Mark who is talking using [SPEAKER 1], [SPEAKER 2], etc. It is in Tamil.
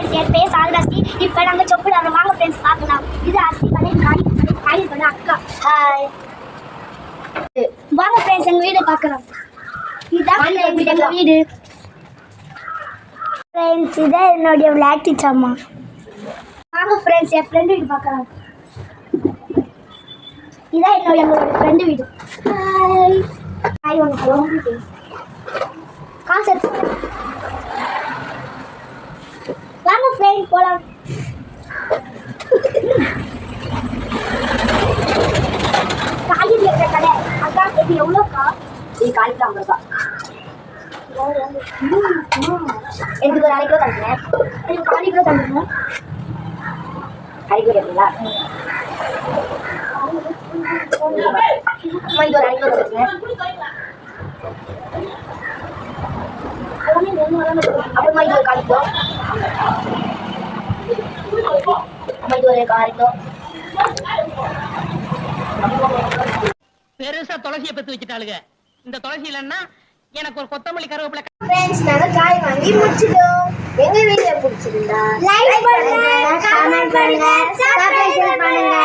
[SPEAKER 1] ஃப்ரெண்ட்ஸ், என் பேர் சாரதாஸ்ரீ. இப்போ நாங்கள் சொப்பு நாங்கள் வாங்க ஃப்ரெண்ட்ஸ் பார்க்கலாம். இது அஸ்தி பண்ணி காலி பண்ண அக்கா. ஹாய், வாங்க ஃப்ரெண்ட்ஸ் எங்கள் வீடு பார்க்கலாம். இதுதான் எங்கள் வீடு ஃப்ரெண்ட்ஸ். இதான் என்னுடைய விளையாட்டு சாமான். வாங்க ஃப்ரெண்ட்ஸ் என் ஃப்ரெண்டு வீடு பார்க்கலாம். இதான் எங்களோட ஃப்ரெண்டு வீடு. ஹாய் ஹாய், உனக்கு காசு எடுத்து வாங்க ஃப்ரெண்ட் போகலாம். காய்கறி இருக்கிற கடை அக்கா. இது எவ்வளோக்கா? இது காய்க்கு 50 ரூபா. எனக்கு ஒரு 1/2 கிலோ தந்துங்க. எனக்கு 1/4 கிலோ தந்துங்க. காய்கறி எப்படிங்களா? இது ஒரு 1/2 கிலோ தந்துங்க. அப்புறமா இது ஒரு 1/4 கிலோ. இது ஒரு 1/4 கிலோ.
[SPEAKER 2] பெருசா துளசியை பத்தி வச்சுட்டாளுங்க. இந்த துளசி இல்லைன்னா எனக்கு ஒரு கொத்தமல்லி கருவேப்பிலை.
[SPEAKER 1] ஃப்ரெண்ட்ஸ், நாங்க காய் வாங்கி முடிச்சிட்டோம். எங்க வீடியோ பிடிச்சிருந்தா லைக் பண்ணுங்க, கமெண்ட் பண்ணுங்க, சப்ஸ்கிரைப் பண்ணுங்க.